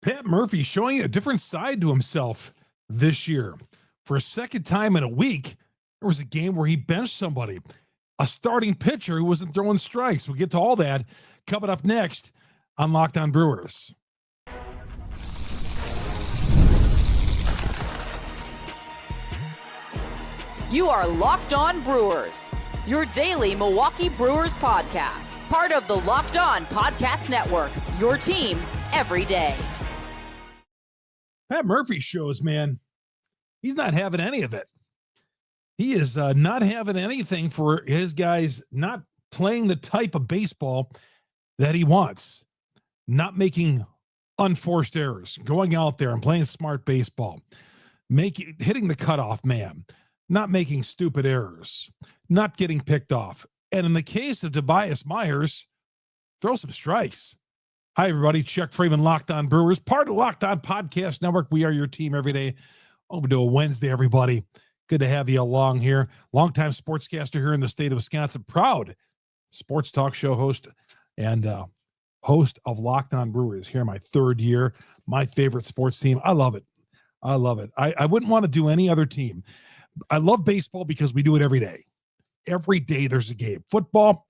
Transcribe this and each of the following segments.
Pat Murphy showing a different side to himself this year. For a second time in a week, there was a game where he benched somebody, a starting pitcher who wasn't throwing strikes. We'll get to all that coming up next on Locked On Brewers. You are Locked On Brewers, your daily Milwaukee Brewers podcast. Part of the Locked On Podcast Network, your team every day. Pat Murphy shows, man, he's not having any of it. He is not having anything for his guys not playing the type of baseball that he wants, not making unforced errors, going out there and playing smart baseball, hitting the cutoff man, not making stupid errors, not getting picked off. And in the case of Tobias Myers, throw some strikes. Hi, everybody. Chuck Freeman, Locked On Brewers, part of Locked On Podcast Network. We are your team every day. Over to a Wednesday, everybody. Good to have you along here. Longtime sportscaster here in the state of Wisconsin. Proud sports talk show host and host of Locked On Brewers. Here, my third year. My favorite sports team. I love it. I love it. I wouldn't want to do any other team. I love baseball because we do it every day. Every day there's a game. Football,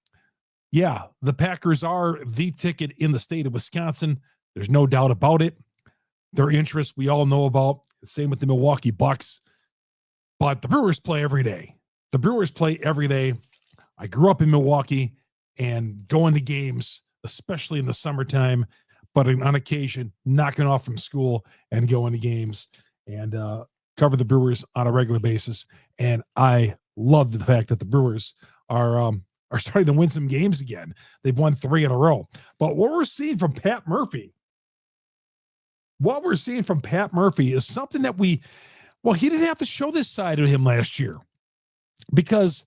yeah, the Packers are the ticket in the state of Wisconsin. There's no doubt about it. Their interests we all know about. Same with the Milwaukee Bucks. But the Brewers play every day. The Brewers play every day. I grew up in Milwaukee and going to games, especially in the summertime, but on occasion, knocking off from school and going to games and cover the Brewers on a regular basis. And I love the fact that the Brewers are starting to win some games again. They've won 3 in a row. But what we're seeing from Pat Murphy is something that he didn't have to show this side of him last year because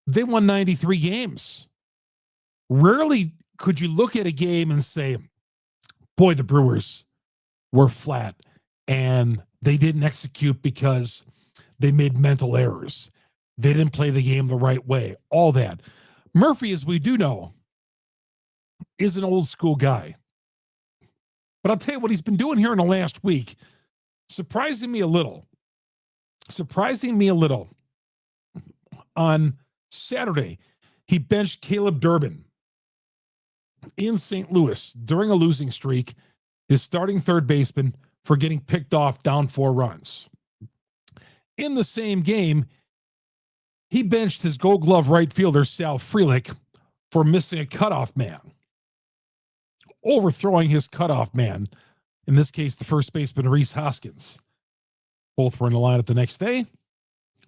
they won 93 games. Rarely could you look at a game and say, boy, the Brewers were flat and they didn't execute because they made mental errors. They didn't play the game the right way. All that. Murphy, as we do know, is an old school guy. But I'll tell you what he's been doing here in the last week, surprising me a little. On Saturday, he benched Caleb Durbin in St. Louis during a losing streak, his starting third baseman, for getting picked off down 4 runs. In the same game, he benched his Gold Glove right fielder, Sal Frelick, for missing a cutoff man, overthrowing his cutoff man, in this case, the first baseman, Rhys Hoskins. Both were in the lineup the next day.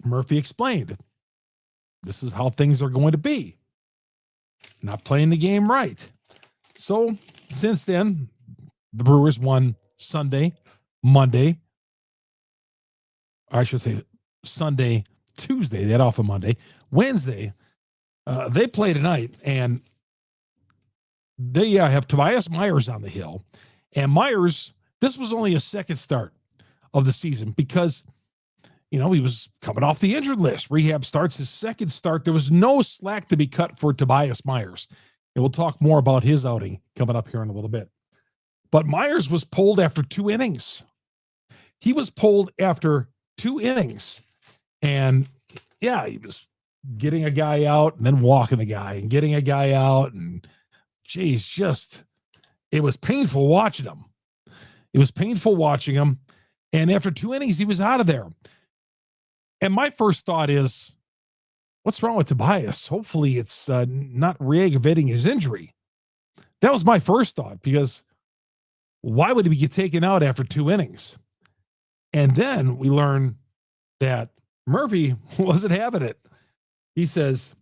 Murphy explained, this is how things are going to be. Not playing the game right. So, since then, the Brewers won Sunday, Monday. I should say Sunday, Tuesday. They had off on Monday. Wednesday, they play tonight, and they have Tobias Myers on the hill. And Myers, this was only his second start of the season because, he was coming off the injured list. Rehab starts his second start. There was no slack to be cut for Tobias Myers. And we'll talk more about his outing coming up here in a little bit. But Myers was pulled after 2 innings. He was pulled after 2 innings. And, yeah, he was getting a guy out and then walking a guy and getting a guy out. And, geez, it was painful watching him. And after 2 innings, he was out of there. And my first thought is, what's wrong with Tobias? Hopefully it's not re-aggravating his injury. That was my first thought, because why would he get taken out after 2 innings? And then we learn that Murphy wasn't having it. He says,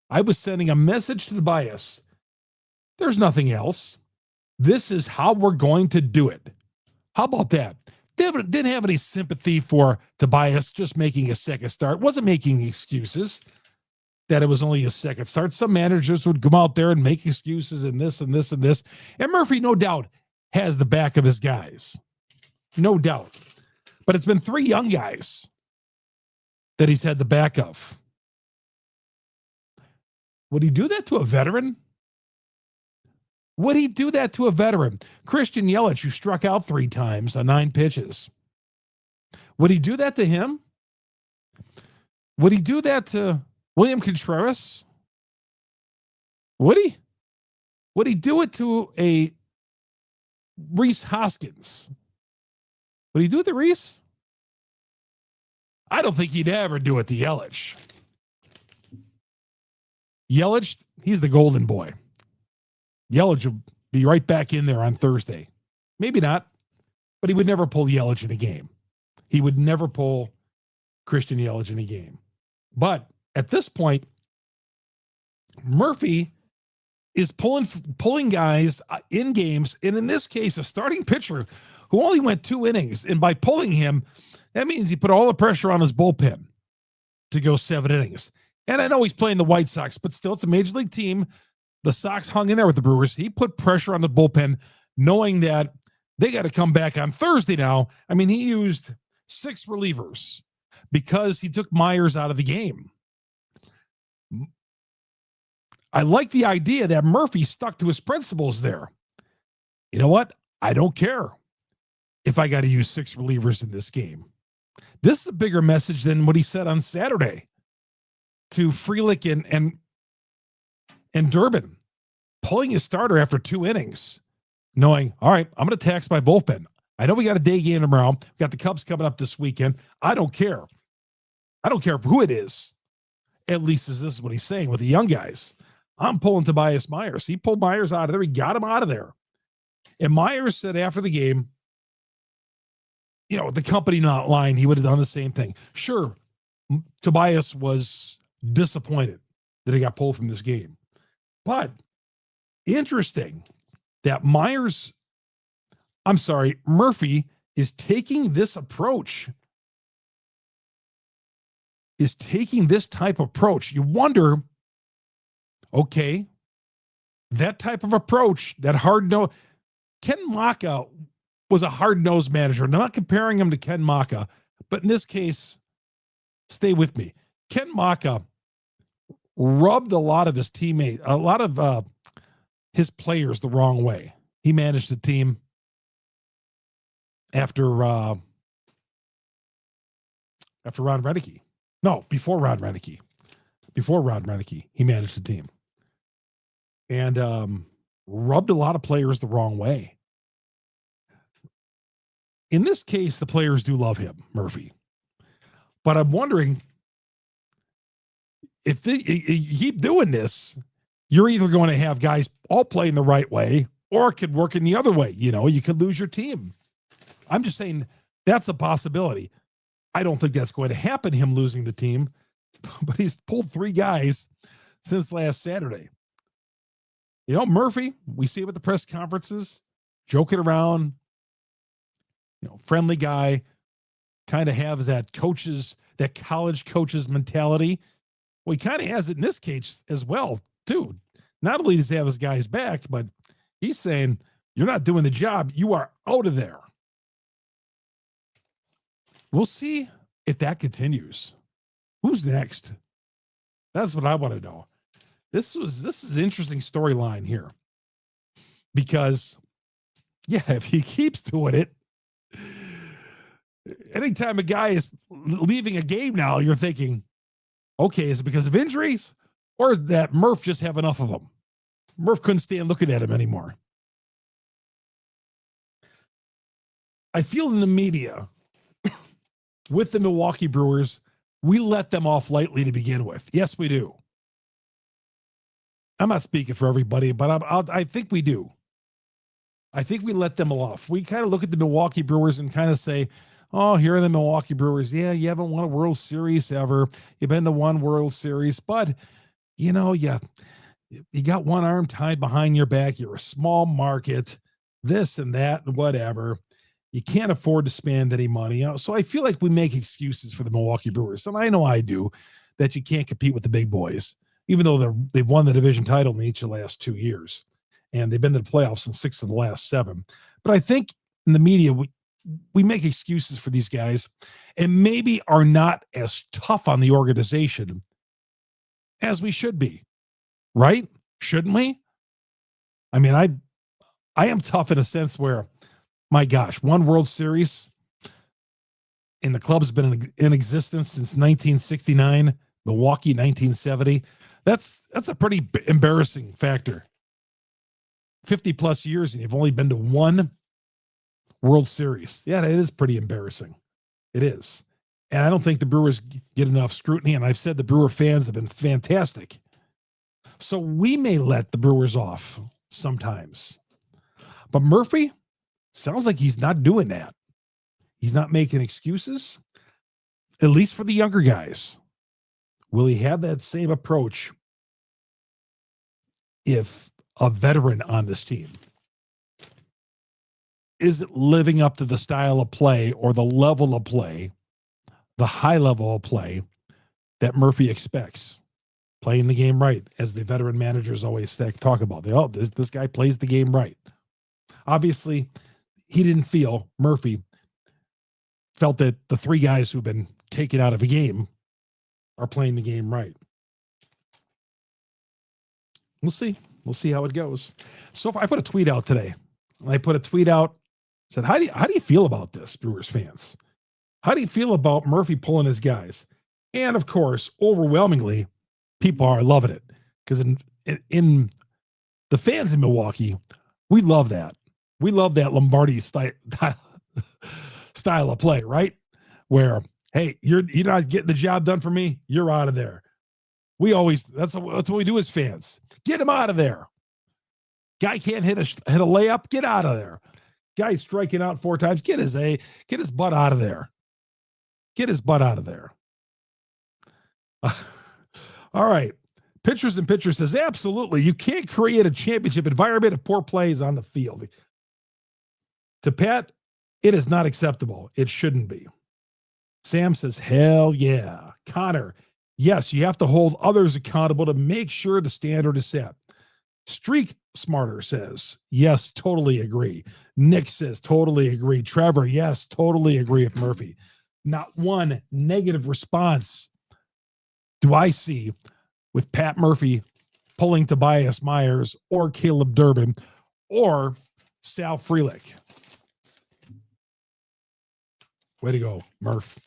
I was sending a message to Tobias. There's nothing else. This is how we're going to do it. How about that? Didn't have any sympathy for Tobias just making a second start. Wasn't making excuses that it was only a second start. Some managers would come out there and make excuses and this and this and this. And Murphy, no doubt, has the back of his guys. No doubt. But it's been 3 young guys that he's had the back of. Would he do that to a veteran? Would he do that to a veteran? Christian Yelich, who struck out 3 times on 9 pitches. Would he do that to him? Would he do that to William Contreras? Would he? Would he do it to a Rhys Hoskins? Would he do it to Rhys? I don't think he'd ever do it to Yelich. Yelich, he's the golden boy. Yelich will be right back in there on Thursday. Maybe not, but he would never pull Yelich in a game. He would never pull Christian Yelich in a game. But at this point, Murphy is pulling guys in games, and in this case, a starting pitcher who only went 2 innings. And by pulling him, that means he put all the pressure on his bullpen to go 7 innings. And I know he's playing the White Sox, but still, it's a major league team. The Sox hung in there with the Brewers. He put pressure on the bullpen, knowing that they got to come back on Thursday now. I mean, he used 6 relievers because he took Myers out of the game. I like the idea that Murphy stuck to his principles there. You know what? I don't care if I got to use 6 relievers in this game. This is a bigger message than what he said on Saturday to Frelick and Durbin, pulling his starter after 2 innings, knowing, all right, I'm going to tax my bullpen. I know we got a day game tomorrow. We got the Cubs coming up this weekend. I don't care. I don't care who it is. At least this is what he's saying with the young guys. I'm pulling Tobias Myers. He pulled Myers out of there. He got him out of there. And Myers said after the game, you know, the company not lying, he would have done the same thing. Sure, Tobias was disappointed that he got pulled from this game. But interesting that Murphy is taking this approach, is taking this type of approach. You wonder, okay, that type of approach, that hard-nose, Ken Maka was a hard-nosed manager. I'm not comparing him to Ken Maka, but in this case, stay with me. Ken Maka rubbed a lot of his teammates, a lot of his players the wrong way. He managed the team after Ron Renneke. No, before Ron Renneke. Before Ron Renneke, he managed the team. And rubbed a lot of players the wrong way. In this case, the players do love him, Murphy. But I'm wondering, if you keep doing this, you're either going to have guys all playing the right way, or it could work in the other way. You know, you could lose your team. I'm just saying that's a possibility. I don't think that's going to happen, him losing the team, but he's pulled 3 guys since last Saturday. You know, Murphy, we see him at the press conferences, joking around, you know, friendly guy, kind of has that college coaches mentality. Well, he kind of has it in this case as well, too. Not only does he have his guys back, but he's saying, you're not doing the job. You are out of there. We'll see if that continues. Who's next? That's what I want to know. This is an interesting storyline here. Because, yeah, if he keeps doing it, anytime a guy is leaving a game now, you're thinking, okay, is it because of injuries? Or is that Murph just have enough of them? Murph couldn't stand looking at him anymore. I feel in the media, with the Milwaukee Brewers, we let them off lightly to begin with. Yes, we do. I'm not speaking for everybody, but I think we do. I think we let them off. We kind of look at the Milwaukee Brewers and kind of say, oh, here are the Milwaukee Brewers. Yeah, you haven't won a World Series ever. You've been to 1 World Series, but, you know, you got one arm tied behind your back. You're a small market, this and that, and whatever. You can't afford to spend any money. You know? So I feel like we make excuses for the Milwaukee Brewers. And I know I do, that you can't compete with the big boys, even though they've won the division title in each of the last 2 years. And they've been to the playoffs in 6 of the last 7. But I think in the media, we make excuses for these guys and maybe are not as tough on the organization as we should be. Right? Shouldn't we? I mean, I am tough in a sense where, my gosh, one World Series and the club's been in existence since 1969, Milwaukee 1970. That's a pretty embarrassing factor. 50 plus years and you've only been to one World Series. Yeah, it is pretty embarrassing. It is. And I don't think the Brewers get enough scrutiny. And I've said the Brewer fans have been fantastic. So we may let the Brewers off sometimes. But Murphy sounds like he's not doing that. He's not making excuses, at least for the younger guys. Will he have that same approach if a veteran on this team isn't living up to the style of play or the level of play, the high level of play that Murphy expects? Playing the game right, as the veteran managers always talk about. This guy plays the game right. Obviously, Murphy felt that the three guys who've been taken out of a game are playing the game right. We'll see. We'll see how it goes. So I put a tweet out today. Said, how do you feel about this, Brewers fans? How do you feel about Murphy pulling his guys? And of course, overwhelmingly, people are loving it, because in the fans in Milwaukee, we love that. We love that Lombardi style of play, right? Where, hey, you're not getting the job done for me, you're out of there. That's what we do as fans. Get him out of there. Guy can't hit a layup, get out of there. Guy striking out 4 times, get his butt out of there. Get his butt out of there. All right. Pitchers and Pitchers says, absolutely. You can't create a championship environment if poor play is on the field. To Pat, it is not acceptable. It shouldn't be. Sam says, hell yeah. Connor, yes, you have to hold others accountable to make sure the standard is set. Streak Smarter says, yes, totally agree. Nick says, totally agree. Trevor, yes, totally agree with Murphy. Not one negative response do I see with Pat Murphy pulling Tobias Myers or Caleb Durbin or Sal Frelick. Way to go, Murph.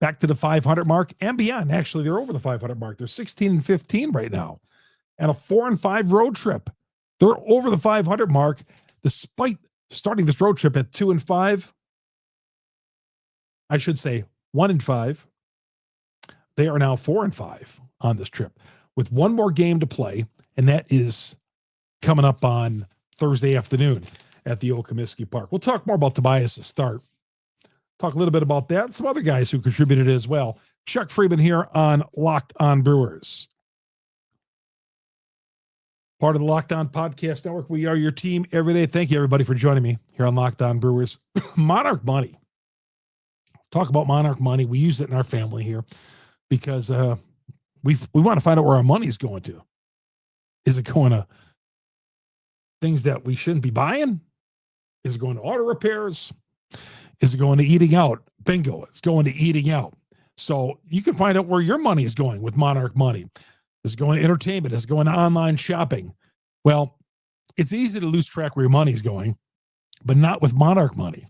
Back to the 500 mark and beyond. Actually, they're over the 500 mark. They're 16-15 right now. And a 4-5 road trip. They're over the 500 mark despite starting this road trip at 2-5. I should say 1-5. They are now 4-5 on this trip with one more game to play, and that is coming up on Thursday afternoon at the old Comiskey Park. We'll talk more about Tobias' start. Talk a little bit about that. Some other guys who contributed as well. Chuck Freeman here on Locked On Brewers. Part of the Locked On Podcast Network. We are your team every day. Thank you, everybody, for joining me here on Locked On Brewers. Monarch Money. Talk about Monarch Money. We use it in our family here because we want to find out where our money is going to. Is it going to things that we shouldn't be buying? Is it going to auto repairs? Is it going to eating out? Bingo, it's going to eating out. So you can find out where your money is going with Monarch Money. Is it going to entertainment? Is it going to online shopping? Well, it's easy to lose track where your money is going, but not with Monarch Money.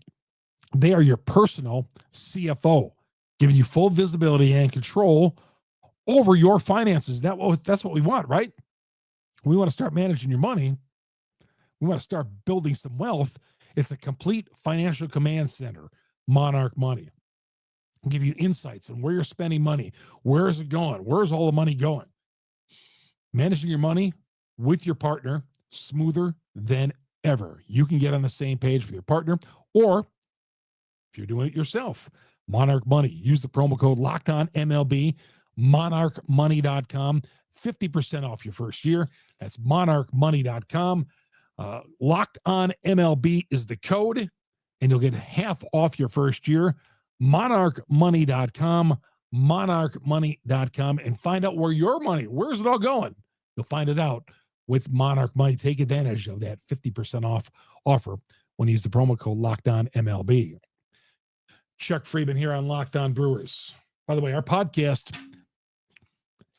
They are your personal CFO, giving you full visibility and control over your finances. That's what we want, right? We want to start managing your money. We want to start building some wealth. It's a complete financial command center, Monarch Money. I'll give you insights on where you're spending money. Where is it going? Where's all the money going? Managing your money with your partner, smoother than ever. You can get on the same page with your partner, or if you're doing it yourself, Monarch Money. Use the promo code LOCKEDONMLB, monarchmoney.com, 50% off your first year. That's monarchmoney.com. Locked On MLB is the code, and you'll get half off your first year. Monarchmoney.com, monarchmoney.com, and find out where your money, where's it all going? You'll find it out with Monarch Money. Take advantage of that 50% off offer when you use the promo code Locked On MLB. Chuck Freeman here on Locked On Brewers. By the way, our podcast,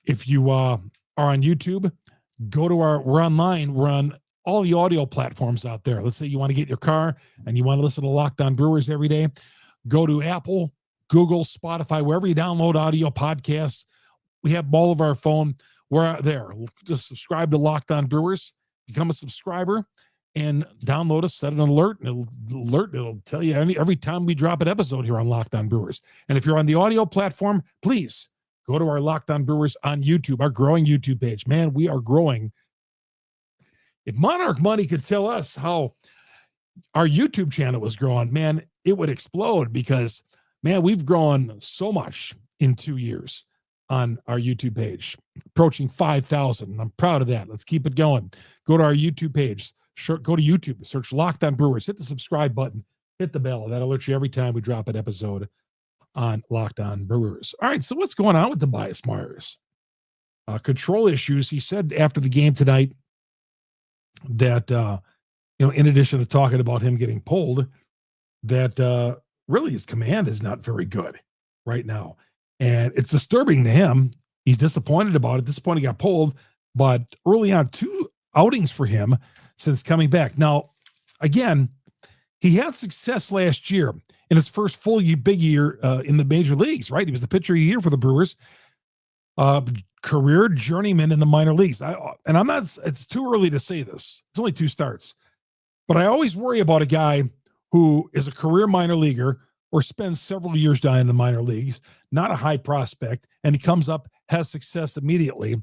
if you are on YouTube, we're online. We're on all the audio platforms out there. Let's say you want to get in your car and you want to listen to Locked On Brewers every day. Go to Apple, Google, Spotify, wherever you download audio podcasts. We have all of our phone. We're there. Just subscribe to Locked On Brewers, become a subscriber, and download us, set an alert, and it'll tell you every time we drop an episode here on Locked On Brewers. And if you're on the audio platform, please go to our Locked On Brewers on YouTube, our growing YouTube page. Man, we are growing. If Monarch Money could tell us how our YouTube channel was growing, man, it would explode because, man, we've grown so much in 2 years on our YouTube page, approaching 5,000. I'm proud of that. Let's keep it going. Go to our YouTube page. Go to YouTube, search Locked On Brewers, hit the subscribe button, hit the bell. That alerts you every time we drop an episode on Locked On Brewers. All right, so what's going on with Tobias Myers? Control issues. He said after the game tonight that, in addition to talking about him getting pulled, that really his command is not very good right now. And it's disturbing to him. He's disappointed about it. At this point, he got pulled, but early on, 2 outings for him since coming back. Now, again, he had success last year in his first full big year in the major leagues, right? He was the pitcher of the year for the Brewers, career journeyman in the minor leagues. It's too early to say this. It's only 2 starts. But I always worry about a guy who is a career minor leaguer or spends several years down in the minor leagues, not a high prospect, and he comes up, has success immediately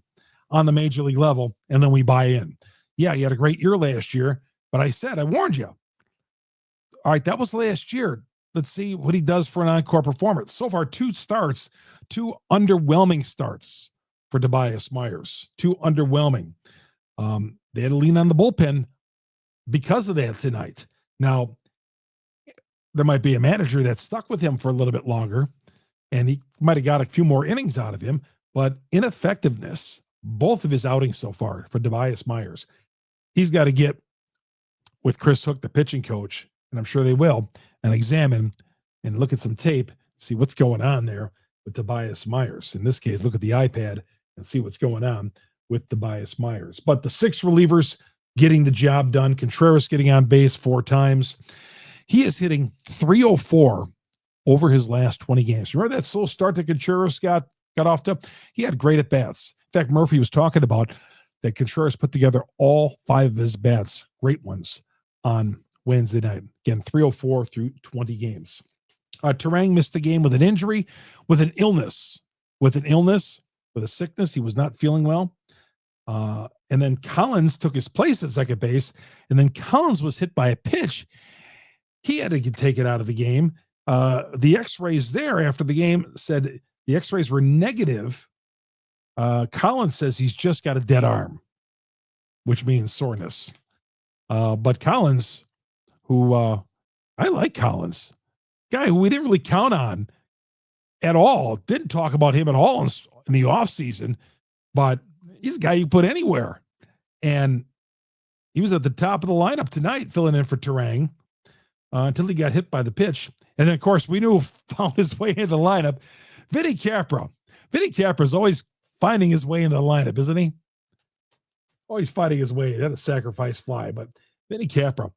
on the major league level, and then we buy in. Yeah, he had a great year last year, but I warned you. All right, that was last year. Let's see what he does for an encore performance. So far, 2 starts, 2 underwhelming starts for Tobias Myers. 2 underwhelming. They had to lean on the bullpen because of that tonight. Now, there might be a manager that stuck with him for a little bit longer, and he might have got a few more innings out of him, but ineffectiveness, both of his outings so far for Tobias Myers. He's got to get with Chris Hook, the pitching coach, and I'm sure they will, and examine and look at some tape, see what's going on there with Tobias Myers. In this case, look at the iPad and see what's going on with Tobias Myers. But the 6 relievers getting the job done. Contreras getting on base 4 times. He is hitting .304 over his last 20 games. Remember that slow start that Contreras got off to? He had great at-bats. In fact, Murphy was talking about that Contreras put together all 5 of his bats, great ones, on Wednesday night. Again, .304 through 20 games. Turang missed the game with an injury, with an illness, with a sickness. He was not feeling well. And then Collins took his place at second base, and then Collins was hit by a pitch. He had to take it out of the game. The x-rays there after the game said the x-rays were negative. Collins says he's just got a dead arm, which means soreness. But Collins, who I like Collins, guy who we didn't really count on at all, didn't talk about him at all in the offseason, but he's a guy you put anywhere. And he was at the top of the lineup tonight, filling in for Turang. Until he got hit by the pitch. And then, of course, we knew found his way into the lineup. Vinny Capra. Vinny Capra is always finding his way into the lineup, isn't he? Always finding his way. He had a sacrifice fly. But Vinny Capra,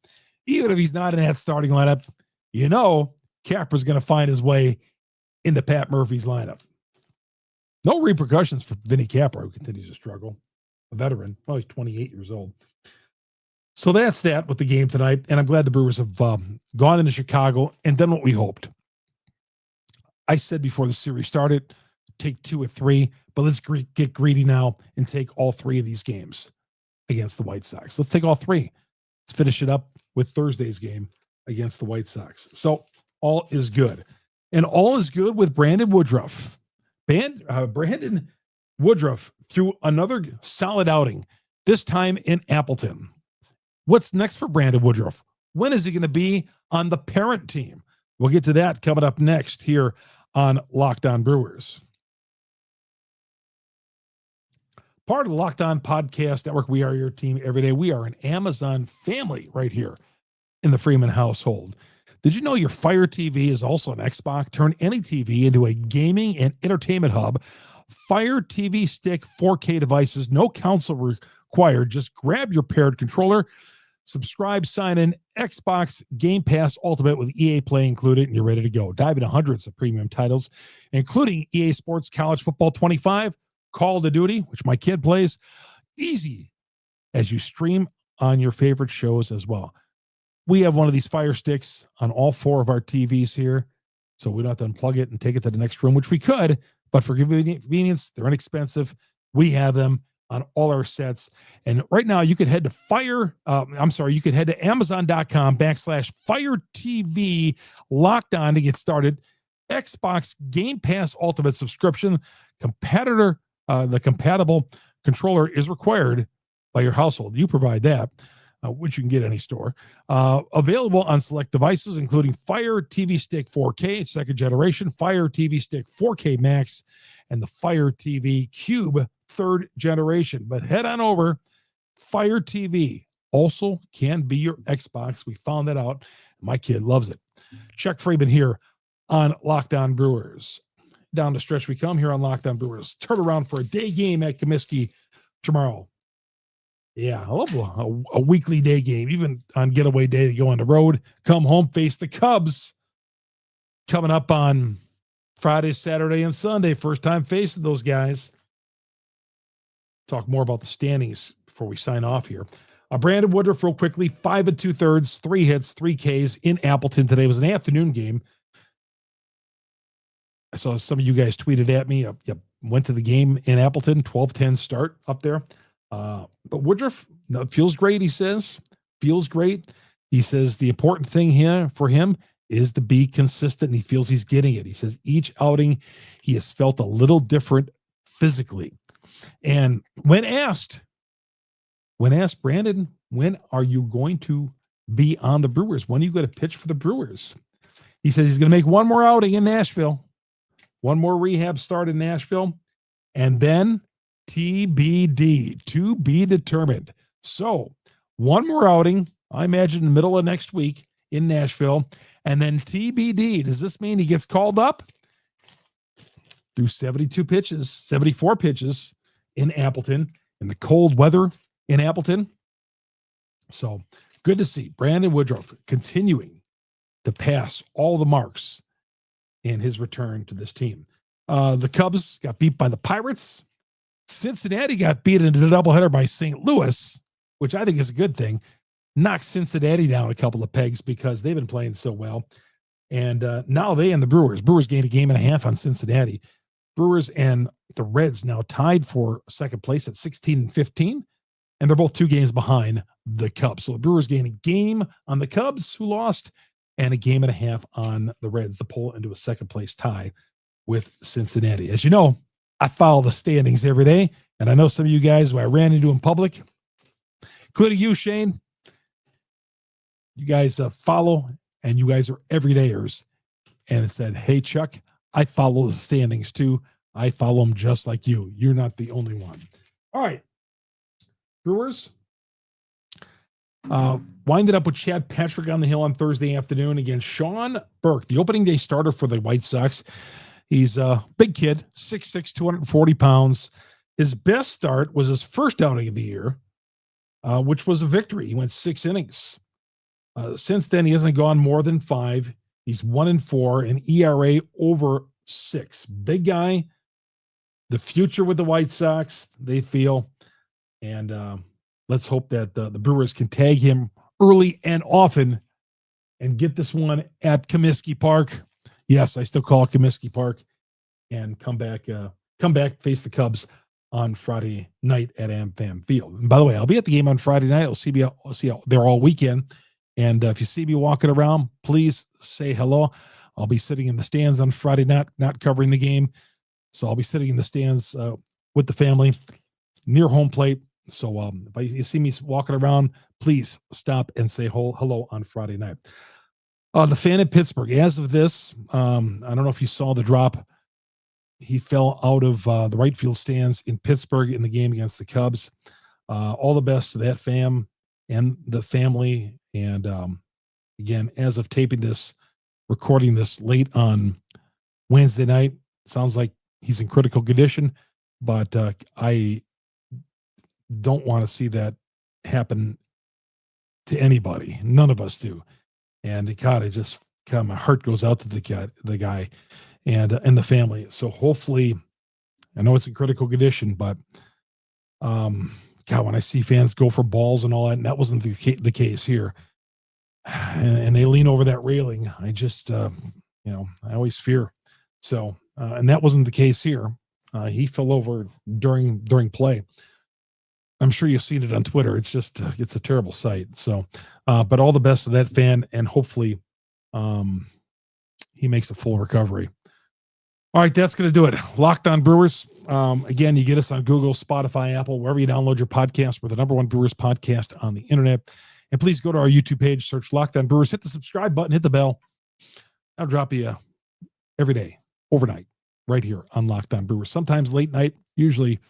even if he's not in that starting lineup, Capra's going to find his way into Pat Murphy's lineup. No repercussions for Vinny Capra, who continues to struggle. A veteran. Well, he's 28 years old. So that's that with the game tonight, and I'm glad the Brewers have gone into Chicago and done what we hoped. I said before the series started, take 2 or 3, but let's get greedy now and take all 3 of these games against the White Sox. Let's take all 3. Let's finish it up with Thursday's game against the White Sox. So all is good. And all is good with Brandon Woodruff. Brandon Woodruff threw another solid outing, this time in Appleton. What's next for Brandon Woodruff? When is he going to be on the parent team? We'll get to that coming up next here on Locked On Brewers. Part of the Locked On Podcast Network. We are your team every day. We are an Amazon family right here in the Freeman household. Did you know your Fire TV is also an Xbox? Turn any TV into a gaming and entertainment hub. Fire TV Stick 4K devices, no console required. Just grab your paired controller, subscribe, sign in, Xbox Game Pass Ultimate with EA Play included, and you're ready to go. Dive into hundreds of premium titles, including EA Sports College Football 25, Call of Duty, which my kid plays, easy as you stream on your favorite shows as well. We have one of these Fire Sticks on all 4 of our TVs here, so we don't have to unplug it and take it to the next room, which we could, but for convenience, they're inexpensive. We have them on all our sets. And right now you could head to you could head to Amazon.com/Fire TV Locked On to get started. Xbox Game Pass Ultimate subscription. The compatible controller is required by your household. You provide that, which you can get any store. Available on select devices, including Fire TV Stick 4K, second generation, Fire TV Stick 4K Max, and the Fire TV Cube, third generation. But head on over. Fire TV also can be your Xbox. We found that out. My kid loves it. Chuck Freeman here on Locked On Brewers. Down the stretch we come here on Locked On Brewers. Turn around for a day game at Comiskey tomorrow. Yeah, I love a weekly day game, even on getaway day to go on the road, come home, face the Cubs. Coming up on Friday, Saturday, and Sunday. First time facing those guys. Talk more about the standings before we sign off here. Brandon Woodruff, real quickly, 5 2/3, 3 hits, 3 Ks in Appleton today. It was an afternoon game. I saw some of you guys tweeted at me. Went to the game in Appleton, 12-10 start up there. But Woodruff feels great, he says. Feels great. He says the important thing here for him is to be consistent, and he feels he's getting it. He says each outing he has felt a little different physically. And when asked, Brandon, when are you going to be on the Brewers? When are you going to pitch for the Brewers? He says he's going to make one more outing in Nashville, one more rehab start in Nashville, and then TBD, to be determined. So one more outing, I imagine, in the middle of next week in Nashville, and then TBD. Does this mean he gets called up? Through 74 pitches in Appleton, in the cold weather in Appleton. So good to see Brandon Woodruff continuing to pass all the marks in his return to this team. The Cubs got beat by the Pirates. Cincinnati got beat in a doubleheader by St. Louis, which I think is a good thing. Knocked Cincinnati down a couple of pegs because they've been playing so well. And now they and the Brewers gained a game and a half on Cincinnati. Brewers and the Reds now tied for second place at 16-15, and they're both 2 games behind the Cubs. So the Brewers gained a game on the Cubs, who lost, and a game and a half on the Reds to pull into a second place tie with Cincinnati. As you know, I follow the standings every day, and I know some of you guys who I ran into in public, including you, Shane. You guys follow, and you guys are everydayers. And it said, hey, Chuck, I follow the standings too. I follow them just like you. You're not the only one. All right. Brewers winded up with Chad Patrick on the hill on Thursday afternoon against Sean Burke, the opening day starter for the White Sox. He's a big kid, 6'6", 240 pounds. His best start was his first outing of the year, which was a victory. He went 6 innings. Since then, he hasn't gone more than 5. He's 1-4, an ERA over 6. Big guy. The future with the White Sox, they feel. And let's hope that the Brewers can tag him early and often and get this one at Comiskey Park. Yes, I still call it Comiskey Park. And come back, face the Cubs on Friday night at AmFam Field. And by the way, I'll be at the game on Friday night. I'll see you there all weekend. And if you see me walking around, please say hello. I'll be sitting in the stands on Friday night, not covering the game. So I'll be sitting in the stands with the family near home plate. So if you see me walking around, please stop and say hello on Friday night. The fan in Pittsburgh, as of this, I don't know if you saw the drop. He fell out of the right field stands in Pittsburgh in the game against the Cubs. All the best to that fam and the family. And again, as of taping this, recording this late on Wednesday night, sounds like he's in critical condition, but I don't want to see that happen to anybody. None of us do. And God, my heart goes out to the guy and the family. So hopefully, I know it's in critical condition, but God, when I see fans go for balls and all that, and that wasn't the case here, and they lean over that railing, I just, I always fear. So, and that wasn't the case here. He fell over during play. I'm sure you've seen it on Twitter. It's just, it's a terrible sight. So, but all the best to that fan, and hopefully he makes a full recovery. All right, that's going to do it. Locked On Brewers. Again, you get us on Google, Spotify, Apple, wherever you download your podcast. We're the #1 Brewers podcast on the internet. And please go to our YouTube page, search Locked On Brewers, hit the subscribe button, hit the bell. I'll drop you every day, overnight, right here on Locked On Brewers. Sometimes late night, usually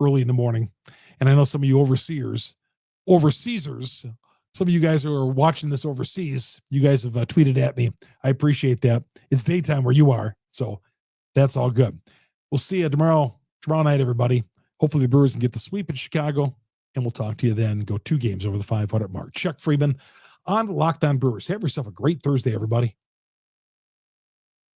early in the morning. And I know some of you overseasers, some of you guys who are watching this overseas, you guys have tweeted at me. I appreciate that. It's daytime where you are, so that's all good. We'll see you tomorrow night, everybody. Hopefully the Brewers can get the sweep in Chicago, and we'll talk to you then. Go 2 games over the 500 mark. Chuck Freeman on Locked On Brewers. Have yourself a great Thursday, everybody.